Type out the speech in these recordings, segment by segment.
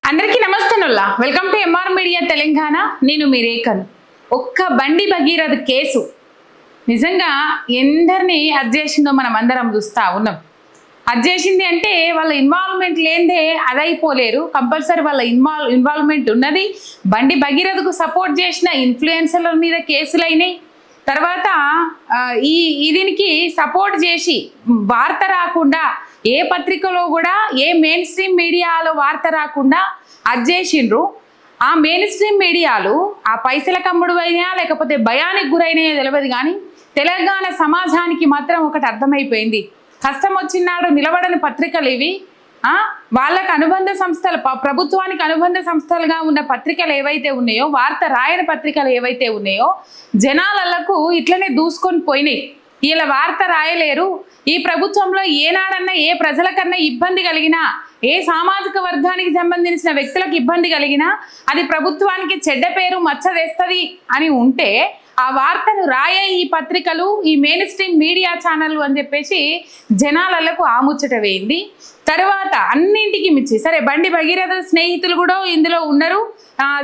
అందరికీ నమస్తేనుల్లా welcome to MR media Telangana. నేను మీ రేఖను. ఒక్క బండి భగీరథ కేసు నిజంగా ఎందరిని అడ్జేసిందో మనం అందరం చూస్తూ ఉన్నాం. అడ్జేసింది అంటే వాళ్ళ ఇన్వాల్వ్మెంట్ లేనిదే అదైపోలేరు. కంపల్సరీ వాళ్ళ ఇన్వాల్వ్మెంట్ ఉన్నది. బండి భగీరథకు సపోర్ట్ చేసిన ఇన్ఫ్లుయెన్సర్ల మీద కేసులు అయినాయి. తర్వాత దీనికి సపోర్ట్ చేసి వార్త రాకుండా ఏ పత్రికలో కూడా ఏ మెయిన్ స్ట్రీమ్ మీడియాలో వార్త రాకుండా అడ్జేసిండ్రు. ఆ మెయిన్ స్ట్రీమ్ మీడియాలు ఆ పైసల కమ్ముడు అయినా లేకపోతే భయానికి గురైనాయో తెలియదు, కానీ తెలంగాణ సమాజానికి మాత్రం ఒకటి అర్థమైపోయింది. కష్టం వచ్చినాడు నిలబడని పత్రికలు ఇవి. వాళ్ళకు అనుబంధ సంస్థలు, ప్రభుత్వానికి అనుబంధ సంస్థలుగా ఉన్న పత్రికలు ఏవైతే ఉన్నాయో, వార్త రాయని పత్రికలు ఏవైతే ఉన్నాయో జనాలకు ఇట్లనే దూసుకొని పోయినాయి. ఇలా వార్త రాయలేరు. ఈ ప్రభుత్వంలో ఏనాడన్నా ఏ ప్రజలకన్నా ఇబ్బంది కలిగినా, ఏ సామాజిక వర్గానికి సంబంధించిన వ్యక్తులకు ఇబ్బంది కలిగినా అది ప్రభుత్వానికి చెడ్డ పేరు మచ్చ వేస్తుంది అని ఉంటే ఆ వార్తను రాయే ఈ పత్రికలు, ఈ మెయిన్ స్ట్రీమ్ మీడియా ఛానళ్ళు అని చెప్పేసి జనాలకు ఆముచ్చట వేయింది. తర్వాత అన్నింటికి మించి సరే బండి భగీరథ స్నేహితులు కూడా ఇందులో ఉన్నారు.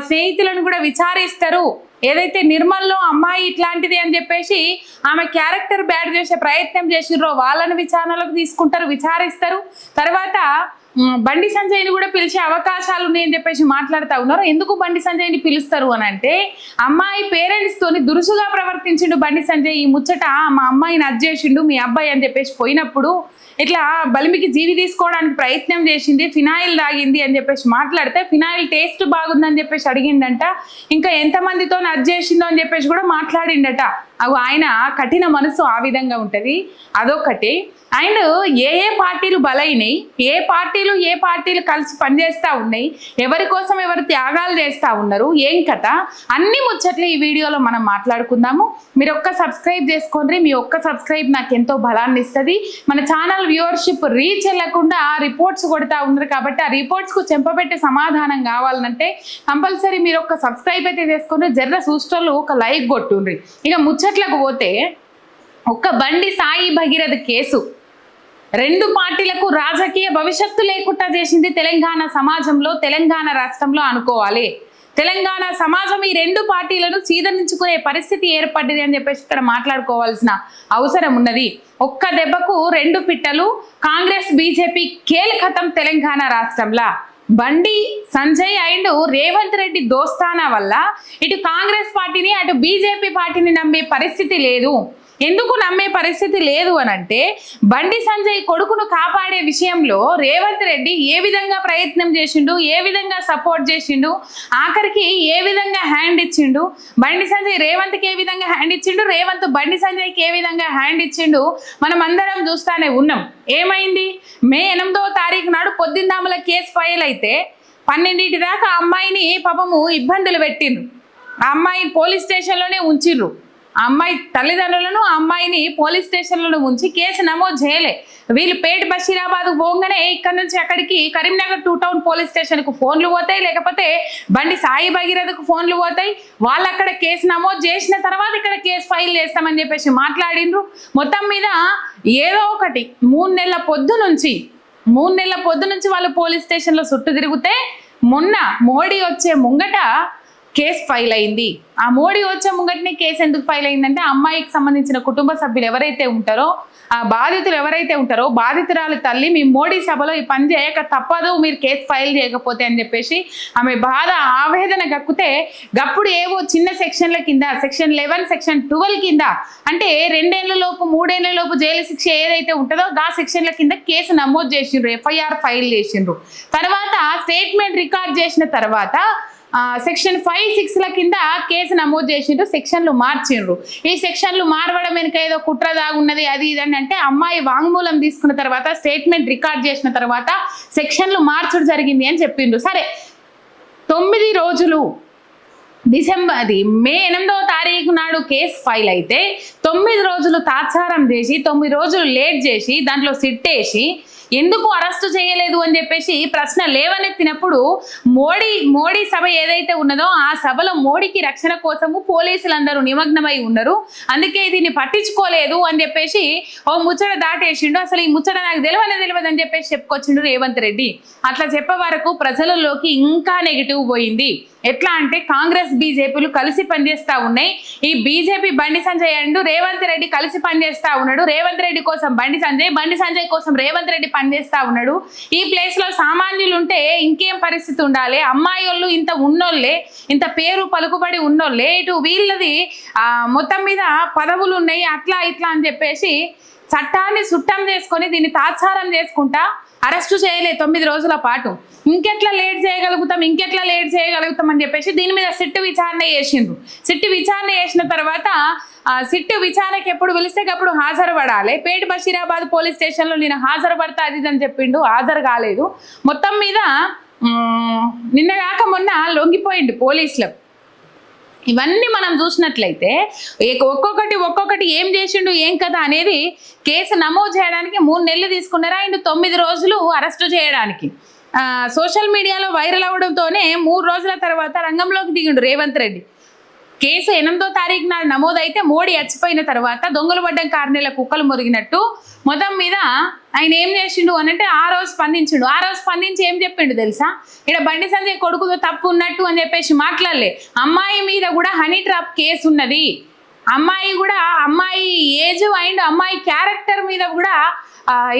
స్నేహితులను కూడా విచారిస్తారు. ఏదైతే నిర్మల్లో అమ్మాయి ఇట్లాంటిది అని చెప్పేసి ఆమె క్యారెక్టర్ బ్యాడ్ చేసే ప్రయత్నం చేసిర్రో వాళ్ళని విచారణలోకి తీసుకుంటారు, విచారిస్తారు. తర్వాత బండి సంజయ్ని కూడా పిలిచే అవకాశాలు ఉన్నాయని చెప్పేసి మాట్లాడుతూ ఉన్నారు. ఎందుకు బండి సంజయ్ని పిలుస్తారు అని అంటే, అమ్మాయి పేరెంట్స్ తోని దురుసుగా ప్రవర్తించిండు బండి సంజయ్. ఈ ముచ్చట మా అమ్మాయిని అడ్జేసిండు మీ అబ్బాయి అని చెప్పేసి పోయినప్పుడు ఇట్లా బలిమికి జీవి తీసుకోవడానికి ప్రయత్నం చేసింది, ఫినాయిల్ తాగింది అని చెప్పేసి మాట్లాడితే ఫినాయిల్ టేస్ట్ బాగుందని చెప్పేసి అడిగిండంట. ఇంకా ఎంతమందితో అడ్జేసిందో అని చెప్పేసి కూడా మాట్లాడిండట. అవి ఆయన కఠిన మనసు ఆ విధంగా ఉంటుంది. అదొకటి. అండ్ ఏ పార్టీలు బలైనాయి, ఏ పార్టీలు కలిసి పనిచేస్తూ ఉన్నాయి, ఎవరి కోసం ఎవరు త్యాగాలు చేస్తూ ఉన్నారు, ఏం కథ, అన్ని ముచ్చట్లు ఈ వీడియోలో మనం మాట్లాడుకుందాము. మీరు ఒక్క సబ్స్క్రైబ్ చేసుకోండి. మీ ఒక్క సబ్స్క్రైబ్ నాకు ఎంతో బలాన్ని ఇస్తుంది. మన ఛానల్ వ్యూవర్షిప్ రీచ్ వెళ్ళకుండా రిపోర్ట్స్ కొడతా ఉన్నారు కాబట్టి ఆ రిపోర్ట్స్కు చెంపబెట్టే సమాధానం కావాలంటే కంపల్సరీ మీరు ఒక్క సబ్స్క్రైబ్ అయితే చేసుకుని జర్ర చూస్టోళ్ళు ఒక లైక్ కొట్టుండ్రి. ఇక ముచ్చట్లకు పోతే ఒక్క బండి సాయి భగీరథ కేసు రెండు పార్టీలకు రాజకీయ భవిష్యత్తు లేకుండా చేసింది తెలంగాణ సమాజంలో, తెలంగాణ రాష్ట్రంలో అనుకోవాలి. తెలంగాణ సమాజం ఈ రెండు పార్టీలను చీదరించుకునే పరిస్థితి ఏర్పడింది అని చెప్పేసి ఇక్కడ మాట్లాడుకోవాల్సిన అవసరం ఉన్నది. ఒక్క దెబ్బకు రెండు పిట్టలు. కాంగ్రెస్ బీజేపీ కీలకతం తెలంగాణ రాష్ట్రంలో. బండి సంజయ్ అండ్ రేవంత్ రెడ్డి దోస్తానా వల్ల ఇటు కాంగ్రెస్ పార్టీని అటు బీజేపీ పార్టీని నమ్మే పరిస్థితి లేదు. ఎందుకు నమ్మే పరిస్థితి లేదు అని అంటే, బండి సంజయ్ కొడుకును కాపాడే విషయంలో రేవంత్ రెడ్డి ఏ విధంగా ప్రయత్నం చేసిండు, ఏ విధంగా సపోర్ట్ చేసిండు, ఆఖరికి ఏ విధంగా హ్యాండ్ ఇచ్చిండు, బండి సంజయ్ రేవంత్కి ఏ విధంగా హ్యాండ్ ఇచ్చిండు, రేవంత్ బండి సంజయ్కి ఏ విధంగా హ్యాండ్ ఇచ్చిండు మనం అందరం చూస్తానే ఉన్నాం. ఏమైంది? మే 8వ తారీఖు నాడు పొద్దుందాముల కేసు ఫైల్ అయితే 12 దాకా అమ్మాయిని పాపము ఇబ్బందులు పెట్టిండ్రు. ఆ అమ్మాయిని పోలీస్ స్టేషన్లోనే ఉంచిర్రు. ఆ అమ్మాయి తల్లిదండ్రులను ఆ అమ్మాయిని పోలీస్ స్టేషన్లలో ఉంచి కేసు నమోదు చేయలే. వీళ్ళు పేట బషీరాబాద్ పోగానే ఇక్కడ నుంచి అక్కడికి కరీంనగర్ 2 టౌన్ పోలీస్ స్టేషన్కు ఫోన్లు పోతాయి, లేకపోతే బండి సాయి భగీరథకు ఫోన్లు పోతాయి. వాళ్ళు అక్కడ కేసు నమోదు చేసిన తర్వాత ఇక్కడ కేసు ఫైల్ చేస్తామని చెప్పేసి మాట్లాడిండ్రు. మొత్తం మీద ఏదో ఒకటి 3 నెలల పొద్దు నుంచి వాళ్ళు పోలీస్ స్టేషన్లో చుట్టూ తిరిగితే మొన్న మోడీ వచ్చే ముంగట కేసు ఫైల్ అయింది. ఆ మోడీ వచ్చే ముంగటనే కేసు ఎందుకు ఫైల్ అయిందంటే, అమ్మాయికి సంబంధించిన కుటుంబ సభ్యులు ఎవరైతే ఉంటారో, ఆ బాధితులు ఎవరైతే ఉంటారో, బాధితురాలు తల్లి మీ మోడీ సభలో ఈ పని చేయక తప్పదు మీరు కేసు ఫైల్ చేయకపోతే అని చెప్పేసి ఆమె బాధ ఆవేదన గక్కుతే గప్పుడు ఏవో చిన్న సెక్షన్ల కింద సెక్షన్ 11 సెక్షన్ 12 కింద అంటే 2 ఏళ్లలోపు 3 ఏళ్లలోపు జైలు శిక్ష ఏదైతే ఉంటుందో ఆ సెక్షన్ల కింద కేసు నమోదు చేసిండ్రు, ఎఫ్ఐఆర్ ఫైల్ చేసిండ్రు. తర్వాత స్టేట్మెంట్ రికార్డ్ చేసిన తర్వాత సెక్షన్ 5, 6ల కింద కేసు నమోదు చేసిండ్రు, సెక్షన్లు మార్చిండ్రు. ఈ సెక్షన్లు మారవడం వెనుక ఏదో కుట్ర దాగున్నది అది ఇదని అంటే, అమ్మాయి వాంగ్మూలం తీసుకున్న తర్వాత స్టేట్మెంట్ రికార్డ్ చేసిన తర్వాత సెక్షన్లు మార్చడం జరిగింది అని చెప్పిండ్రు. సరే 9 రోజులు మే 8వ తారీఖు నాడు కేసు ఫైల్ అయితే 9 రోజులు తాత్సారం చేసి 9 రోజులు లేట్ చేసి దాంట్లో సిట్ వేసి ఎందుకు అరెస్టు చేయలేదు అని చెప్పేసి ప్రశ్న లేవనెత్తినప్పుడు మోడీ సభ ఏదైతే ఉన్నదో ఆ సభలో మోడీకి రక్షణ కోసము పోలీసులందరూ నిమగ్నమై ఉన్నారు, అందుకే దీన్ని పట్టించుకోలేదు అని చెప్పేసి ఓ ముచ్చట దాటేసిండు. అసలు ఈ ముచ్చట నాకు తెలియదు అని చెప్పేసి చెప్పుకొచ్చిండు రేవంత్ రెడ్డి. అట్లా చెప్పే వరకు ప్రజలలోకి ఇంకా నెగిటివ్ పోయింది. ఎట్లా అంటే కాంగ్రెస్ బీజేపీలు కలిసి పనిచేస్తా ఉన్నాయి. ఈ బీజేపీ బండి సంజయ్ అంటూ రేవంత్ రెడ్డి కలిసి పనిచేస్తా ఉన్నాడు. రేవంత్ రెడ్డి కోసం బండి సంజయ్ కోసం రేవంత్ రెడ్డి పనిచేస్తా ఉన్నాడు. ఈ ప్లేస్ లో సామాన్యులు ఉంటే ఇంకేం పరిస్థితి ఉండాలి? అమ్మాయిలు ఇంత ఉన్నోళ్ళే, ఇంత పేరు పలుకుబడి ఉన్నోళ్ళే, ఇటు వీళ్ళది మొత్తం మీద పదవులు ఉన్నాయి, అట్లా ఇట్లా అని చెప్పేసి చట్టాన్ని సుట్టం చేసుకొని దీన్ని తాత్సారం చేసుకుంటా అరెస్టు చేయలే 9 రోజుల పాటు. ఇంకెట్లా లేట్ చేయగలుగుతాం అని చెప్పేసి దీని మీద సిట్టు విచారణ చేసిండ్రు. సిట్టు విచారణ చేసిన తర్వాత సిట్టు విచారణకి ఎప్పుడు పిలిస్తే అప్పుడు హాజరు పడాలి. పేట బషీరాబాద్ పోలీస్ స్టేషన్లో నేను హాజరు పడతా అది అని చెప్పిండు, హాజరు కాలేదు. మొత్తం మీద నిన్నగాక మొన్న లొంగిపోయిండు పోలీసులకు. ఇవన్నీ మనం చూసినట్లయితే ఒక్కొక్కటి ఏం చేసిండు ఏం కదా అనేది కేసు నమోదు చేయడానికి 3 నెలలు తీసుకున్నారా, ఇందు 9 రోజులు అరెస్టు చేయడానికి. సోషల్ మీడియాలో వైరల్ అవడంతోనే 3 రోజుల తర్వాత రంగంలోకి దిగిండు రేవంత్ రెడ్డి. కేసు 8వ తారీఖు నాడు నమోదైతే మోడీ చచ్చిపోయిన తర్వాత దొంగలు పడ్డం కారణాల కుక్కలు మురిగినట్టు మొత్తం మీద ఆయన ఏం చేసిండు అని అంటే ఆ రోజు స్పందించి ఏం చెప్పిండు తెలుసా? ఇక్కడ బండి సంజయ్ కొడుకుతో తప్పు ఉన్నట్టు అని చెప్పేసి మాట్లాడలే. అమ్మాయి మీద కూడా హనీ ట్రాప్ కేసు ఉన్నది, అమ్మాయి ఏజ్ అండ్ అమ్మాయి క్యారెక్టర్ మీద కూడా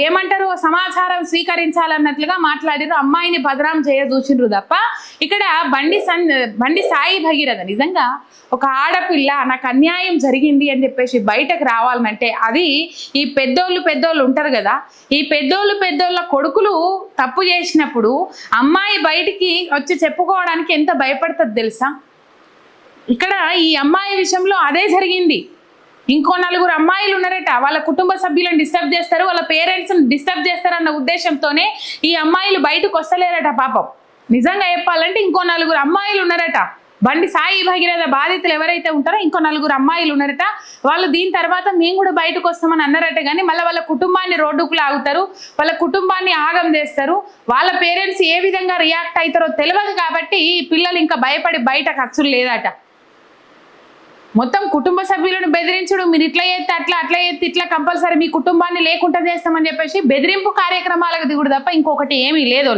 ఏమంటారు సమాచారం స్వీకరించాలన్నట్లుగా మాట్లాడారు. అమ్మాయిని బదనాం చూసిండ్రు తప్ప ఇక్కడ బండి సాయి భగీరథ నిజంగా ఒక ఆడపిల్ల నాకు అన్యాయం జరిగింది అని చెప్పేసి బయటకు రావాలంటే అది ఈ పెద్దోళ్ళు ఉంటారు కదా, ఈ పెద్దోళ్ళ కొడుకులు తప్పు చేసినప్పుడు అమ్మాయి బయటికి వచ్చి చెప్పుకోవడానికి ఎంత భయపడుతుంది తెలుసా? ఇక్కడ ఈ అమ్మాయి విషయంలో అదే జరిగింది. ఇంకో 4 అమ్మాయిలు ఉన్నారట, వాళ్ళ కుటుంబ సభ్యులను డిస్టర్బ్ చేస్తారు, వాళ్ళ పేరెంట్స్ని డిస్టర్బ్ చేస్తారన్న ఉద్దేశంతోనే ఈ అమ్మాయిలు బయటకు వస్తలేరట. పాపం నిజంగా చెప్పాలంటే ఇంకో 4 అమ్మాయిలు ఉన్నారట. బండి సాయి భగీరథ బాధితులు ఎవరైతే ఉంటారో ఇంకో 4 అమ్మాయిలు ఉన్నారట. వాళ్ళు దీని తర్వాత మేము కూడా బయటకు వస్తామని అన్నారట. కానీ మళ్ళీ వాళ్ళ కుటుంబాన్ని రోడ్డుకు లాగుతారు, వాళ్ళ కుటుంబాన్ని ఆగం చేస్తారు. వాళ్ళ పేరెంట్స్ ఏ విధంగా రియాక్ట్ అవుతారో తెలియదు కాబట్టి ఈ పిల్లలు ఇంకా భయపడి బయట ఖర్చులు లేదట. మొత్తం కుటుంబ సభ్యులను బెదిరించడు, మీరు ఇట్లా చేస్తే అట్లా చేస్తే ఇట్లా కంపల్సరీ మీ కుటుంబాన్ని లేకుండా చేస్తామని చెప్పేసి బెదిరింపు కార్యక్రమాలకు దిగుడు తప్ప ఇంకొకటి ఏమీ లేదు.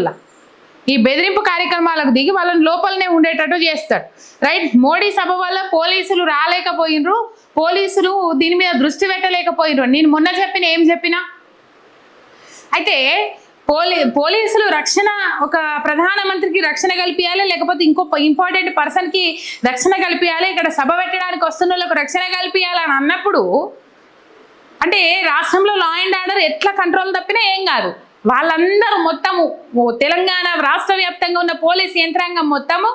ఈ బెదిరింపు కార్యక్రమాలకు దిగి వాళ్ళని లోపలనే ఉండేటట్టు చేస్తాడు. రైట్, మోడీ సభ వల్ల పోలీసులు రాలేకపోయినరు, పోలీసులు దీని మీద దృష్టి పెట్టలేకపోయినరు. నేను మొన్న ఏం చెప్పినా అయితే పోలీసులు రక్షణ, ఒక ప్రధానమంత్రికి రక్షణ కల్పించాలి, లేకపోతే ఇంకో ఇంపార్టెంట్ పర్సన్కి రక్షణ కల్పించాలి, ఇక్కడ సభ పెట్టడానికి వస్తున్న వాళ్ళకు రక్షణ కల్పించాలి అని అన్నప్పుడు అంటే రాష్ట్రంలో లా అండ్ ఆర్డర్ ఎట్లా కంట్రోల్ తప్పినా ఏం కాదు. వాళ్ళందరూ మొత్తము తెలంగాణ రాష్ట్ర వ్యాప్తంగా ఉన్న పోలీస్ యంత్రాంగం మొత్తము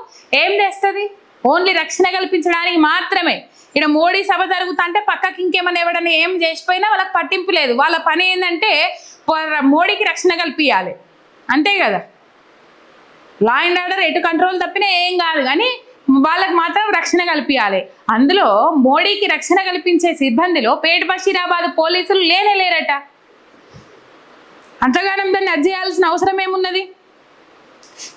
ఏం చేస్తుంది? ఓన్లీ రక్షణ కల్పించడానికి మాత్రమే. ఇక్కడ మోడీ సభ జరుగుతుంటే పక్కకి ఇంకేమైనా ఎవడన్నా ఏం చేసిపోయినా వాళ్ళకి పట్టింపు లేదు. వాళ్ళ పని ఏంటంటే మోడీకి రక్షణ కల్పించాలి, అంతే కదా. లా అండ్ ఆర్డర్ ఎటు కంట్రోల్ తప్పినా ఏం కాదు, కానీ వాళ్ళకి మాత్రం రక్షణ కల్పించాలి. అందులో మోడీకి రక్షణ కల్పించే సిబ్బందిలో పేట బషీరాబాద్ పోలీసులు లేరట. అంతగానం దాన్ని అర్జీ చేయాల్సిన అవసరం ఏమున్నది?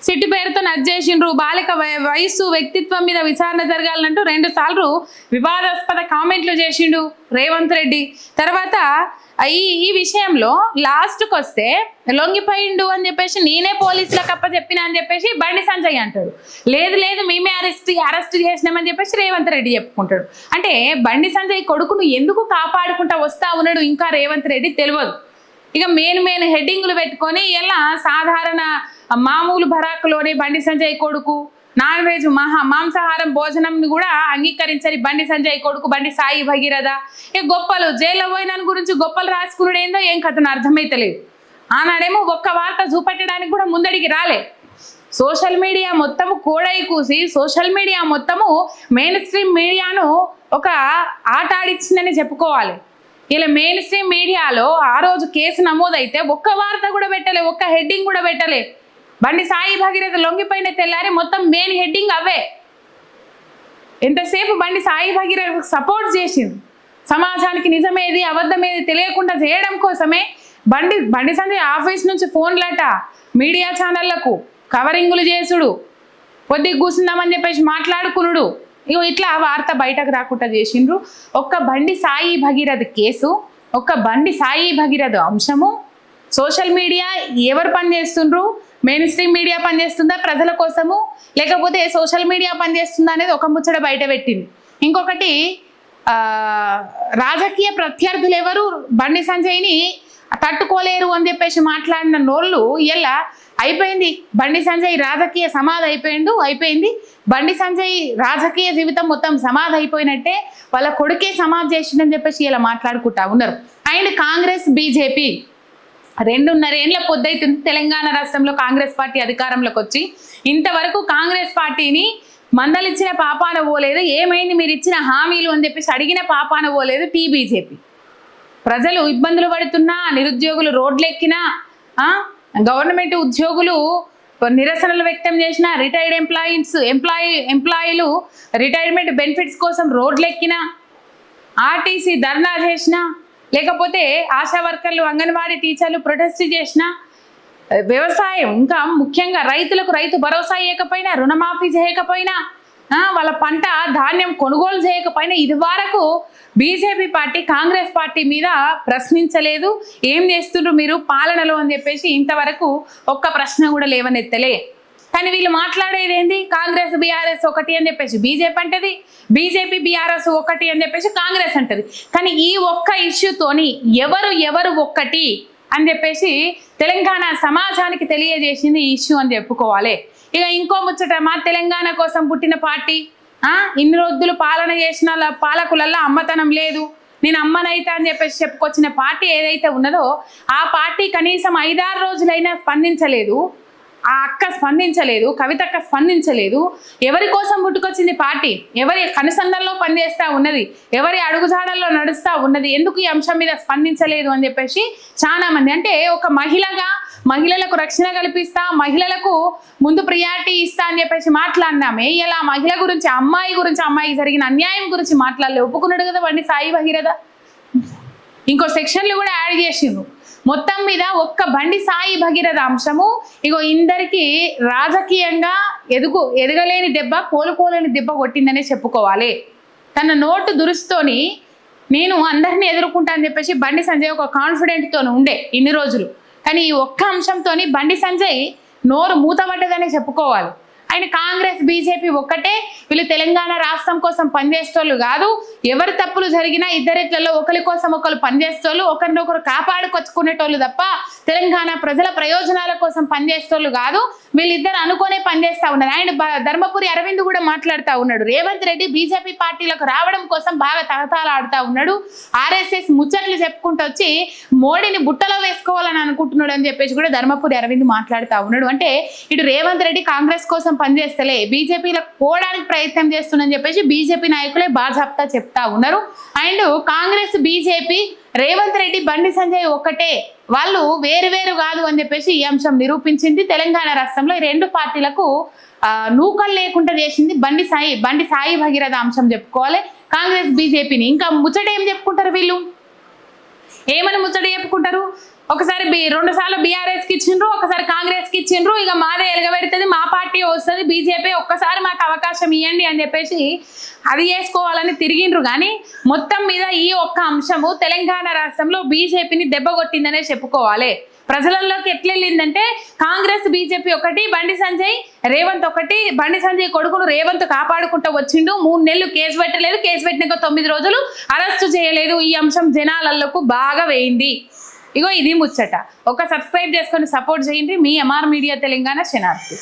సిట్టు పేరుతో నజ్జేసిండ్రు. బాలిక వయస్సు వ్యక్తిత్వం మీద విచారణ జరగాలంటూ 2 సార్లు వివాదాస్పద కామెంట్లు చేసిండు రేవంత్ రెడ్డి. తర్వాత ఈ విషయంలో లాస్ట్కి వస్తే లొంగిపోయిండు అని చెప్పేసి నేనే పోలీసులకు చెప్పినా అని చెప్పేసి బండి సంజయ్ అంటాడు. లేదు మేమే అరెస్ట్ చేసినామని చెప్పేసి రేవంత్ రెడ్డి చెప్పుకుంటాడు. అంటే బండి సంజయ్ కొడుకును ఎందుకు కాపాడుకుంటా వస్తా ఉన్నాడు ఇంకా రేవంత్ రెడ్డి తెలియదు. ఇక మెయిన్ హెడ్డింగ్లు పెట్టుకొని ఇలా సాధారణ మామూలు బరాకులోని బండి సంజయ్ కొడుకు నాన్ వెజ్ మాంసాహారం భోజనం కూడా అంగీకరించని బండి సంజయ్ కొడుకు బండి సాయి భగీరథ ఇక గొప్పలు జైల్లో పోయిన గురించి గొప్పలు రాసుకున్నాడు ఏందో ఏం కథను అర్థమైతలేదు. ఆనాడేమో ఒక్క వార్త చూపెట్టడానికి కూడా ముందడికి రాలే. సోషల్ మీడియా మొత్తము కోడై కూసి సోషల్ మీడియా మొత్తము మెయిన్ స్ట్రీమ్ మీడియాను ఒక ఆట ఆడిచ్చిందని చెప్పుకోవాలి. ఇలా మెయిన్ స్ట్రీమ్ మీడియాలో ఆ రోజు కేసు నమోదైతే ఒక్క వార్త కూడా పెట్టలే, ఒక్క హెడ్డింగ్ కూడా పెట్టలే. బండి సాయి భగీరథ లొంగిపోయిన తెల్లారి మొత్తం మెయిన్ హెడ్డింగ్ అవే. ఎంతసేపు బండి సాయి భగీరథకు సపోర్ట్ చేసింది. సమాజానికి నిజమేది అబద్ధమేది తెలియకుండా చేయడం కోసమే బండి సంజయ్ ఆఫీస్ నుంచి ఫోన్లట మీడియా ఛానళ్లకు కవరింగులు చేసుడు, కొద్దిగా కూర్చుందామని చెప్పేసి మాట్లాడుకునుడు, ఇగో ఇట్లా వార్త బయటకు రాకుండా చేసిండ్రు. ఒక్క బండి సాయి భగీరథ కేసు, ఒక్క బండి సాయి భగీరథ అంశము సోషల్ మీడియా ఎవరు పనిచేస్తుండ్రు? మెయిన్ స్ట్రీమ్ మీడియా పనిచేస్తుందా ప్రజల కోసము, లేకపోతే సోషల్ మీడియా పనిచేస్తుందా అనేది ఒక ముచ్చట బయట పెట్టింది. ఇంకొకటి రాజకీయ ప్రత్యర్థులు ఎవరు బండి సంజయ్ని తట్టుకోలేరు అని చెప్పేసి మాట్లాడిన నోళ్ళు ఇలా అయిపోయింది. బండి సంజయ్ రాజకీయ సమాధి అయిపోయింది. బండి సంజయ్ రాజకీయ జీవితం మొత్తం సమాధి అయిపోయినట్టే, వాళ్ళ కొడుకే సమాధి చేసిందని చెప్పేసి ఇలా మాట్లాడుకుంటా ఉన్నారు. అండ్ కాంగ్రెస్ బీజేపీ 2.5 ఏళ్ల పొద్దైతుంది తెలంగాణ రాష్ట్రంలో కాంగ్రెస్ పార్టీ అధికారంలోకి వచ్చి. ఇంతవరకు కాంగ్రెస్ పార్టీని మందలిచ్చిన పాపాన పోలేదు. ఏమైంది మీరు ఇచ్చిన హామీలు అని చెప్పేసి అడిగిన పాపాన పోలేదు బీజేపీ. ప్రజలు ఇబ్బందులు పడుతున్నా, నిరుద్యోగులు రోడ్లెక్కినా, గవర్నమెంట్ ఉద్యోగులు నిరసనలు వ్యక్తం చేసిన, రిటైర్డ్ ఎంప్లాయీలు రిటైర్మెంట్ బెనిఫిట్స్ కోసం రోడ్లెక్కినా, ఆర్టీసీ ధర్నా చేసినా, లేకపోతే ఆశా వర్కర్లు అంగన్వాడీ టీచర్లు ప్రొటెస్ట్ చేసిన, వ్యవసాయం ఇంకా ముఖ్యంగా రైతులకు రైతు భరోసా చేయకపోయినా, రుణమాఫీ చేయకపోయినా, వాళ్ళ పంట ధాన్యం కొనుగోలు చేయకపోయినా ఇది వరకు బీజేపీ పార్టీ కాంగ్రెస్ పార్టీ మీద ప్రశ్నించలేదు. ఏం చేస్తుండ్రు మీరు పాలనలో అని చెప్పేసి ఇంతవరకు ఒక్క ప్రశ్న కూడా లేవనెత్తలే. కానీ వీళ్ళు మాట్లాడేది ఏంది? కాంగ్రెస్ బీఆర్ఎస్ ఒకటి అని చెప్పేసి బీజేపీ అంటది, బీజేపీ బీఆర్ఎస్ ఒకటి అని చెప్పేసి కాంగ్రెస్ అంటది. కానీ ఈ ఒక్క ఇష్యూతోని ఎవరు ఒక్కటి అని చెప్పేసి తెలంగాణ సమాజానికి తెలియజేసింది ఈ ఇష్యూ అని చెప్పుకోవాలి. ఇక ఇంకో ముచ్చట, మా తెలంగాణ కోసం పుట్టిన పార్టీ, ఇన్ని రోజులు పాలన చేసిన పాలకులల్లో అమ్మతనం లేదు, నేను అమ్మనైతా అని చెప్పేసి చెప్పుకొచ్చిన పార్టీ ఏదైతే ఉన్నదో ఆ పార్టీ కనీసం 5-6 రోజులైనా స్పందించలేదు. ఆ అక్క స్పందించలేదు, కవితక్క స్పందించలేదు. ఎవరి కోసం పుట్టుకొచ్చింది పార్టీ? ఎవరి కనుసంధంలో పనిచేస్తూ ఉన్నది? ఎవరి అడుగుజాడల్లో నడుస్తూ ఉన్నది? ఎందుకు ఈ అంశం మీద స్పందించలేదు అని చెప్పేసి చాలా మంది, అంటే ఒక మహిళగా మహిళలకు రక్షణ కల్పిస్తా, మహిళలకు ముందు ప్రియారిటీ ఇస్తా అని చెప్పేసి మాట్లాడినామే, ఇలా మహిళ గురించి అమ్మాయికి జరిగిన అన్యాయం గురించి మాట్లాడలే. ఒప్పుకున్నాడు కదా బండి సాయి భగీరథ. ఇంకో సెక్షన్లు కూడా యాడ్ చేసిండ్రు. మొత్తం మీద ఒక్క బండి సాయి భగీరథ అంశము ఇగో ఇందరికి రాజకీయంగా ఎదగలేని దెబ్బ, కోలుకోలేని దెబ్బ కొట్టిందనే చెప్పుకోవాలి. తన నోటు దురుస్తోని నేను అందరినీ ఎదుర్కొంటా అని చెప్పేసి బండి సంజయ్ ఒక కాన్ఫిడెంట్తో ఉండే ఇన్ని రోజులు. కానీ ఈ ఒక్క అంశంతో బండి సంజయ్ నోరు మూతపడ్డదనే చెప్పుకోవాలి. ఆయన కాంగ్రెస్ బీజేపీ ఒక్కటే, వీళ్ళు తెలంగాణ రాష్ట్రం కోసం పనిచేసేటోళ్ళు కాదు. ఎవరి తప్పులు జరిగినా ఇద్దరిట్లలో ఒకరి కోసం ఒకరు పనిచేసేటోళ్ళు, ఒకరినొకరు కాపాడుకొచ్చుకునేటోళ్ళు తప్ప తెలంగాణ ప్రజల ప్రయోజనాల కోసం పనిచేసేటోళ్ళు కాదు. వీళ్ళిద్దరు అనుకోనే పనిచేస్తూ ఉన్నారు. ఆయన ధర్మపురి అరవింద్ కూడా మాట్లాడుతూ ఉన్నాడు, రేవంత్ రెడ్డి బీజేపీ పార్టీలకు రావడం కోసం బాగా తహతాలు ఆడుతూ ఉన్నాడు, ఆర్ఎస్ఎస్ ముచ్చట్లు చెప్పుకుంటూ వచ్చి మోడీని బుట్టలో వేసుకోవాలని అనుకుంటున్నాడు అని చెప్పేసి కూడా ధర్మపురి అరవింద్ మాట్లాడుతూ ఉన్నాడు. అంటే ఇటు రేవంత్ రెడ్డి కాంగ్రెస్ కోసం పనిచేస్తలే, బీజేపీలో పోవడానికి ప్రయత్నం చేస్తుందని చెప్పేసి బీజేపీ నాయకులే బాజాప్తా చెప్తా ఉన్నారు. అండ్ కాంగ్రెస్ బీజేపీ రేవంత్ రెడ్డి బండి సంజయ్ ఒక్కటే, వాళ్ళు వేరు కాదు అని చెప్పేసి ఈ అంశం నిరూపించింది. తెలంగాణ రాష్ట్రంలో ఈ 2 పార్టీలకు నూకలు లేకుండా చేసింది బండి సాయి భగీరథ అంశం చెప్పుకోవాలి. కాంగ్రెస్ బీజేపీని ఇంకా ముచ్చట ఏం చెప్పుకుంటారు వీళ్ళు? ఏమని ముచ్చట చెప్పుకుంటారు? ఒకసారి 2 సార్లు బీఆర్ఎస్కి ఇచ్చిండ్రు, ఒకసారి కాంగ్రెస్కి ఇచ్చిండ్రు, ఇక మాదే ఎలగబెడుతుంది, మా పార్టీ వస్తుంది, బీజేపీ ఒక్కసారి మాకు అవకాశం ఇవ్వండి అని చెప్పేసి అది చేసుకోవాలని తిరిగిండ్రు. కానీ మొత్తం మీద ఈ ఒక్క అంశము తెలంగాణ రాష్ట్రంలో బీజేపీని దెబ్బ కొట్టిందనే చెప్పుకోవాలి. ప్రజలలోకి ఎట్లా వెళ్ళిందంటే కాంగ్రెస్ బీజేపీ ఒకటి, బండి సంజయ్ రేవంత్ ఒకటి. బండి సంజయ్ కొడుకును రేవంత్ కాపాడుకుంటూ వచ్చిండు, 3 నెలలు కేసు పెట్టలేదు, కేసు పెట్టినాక 9 రోజులు అరెస్టు చేయలేదు. ఈ అంశం జనాలకు బాగా వేయింది. ఇగో ఇది ముచ్చట. ఒక సబ్స్క్రైబ్ చేసుకొని సపోర్ట్ చేయండి. మీ ఎంఆర్ మీడియా తెలంగాణ శనార్థి.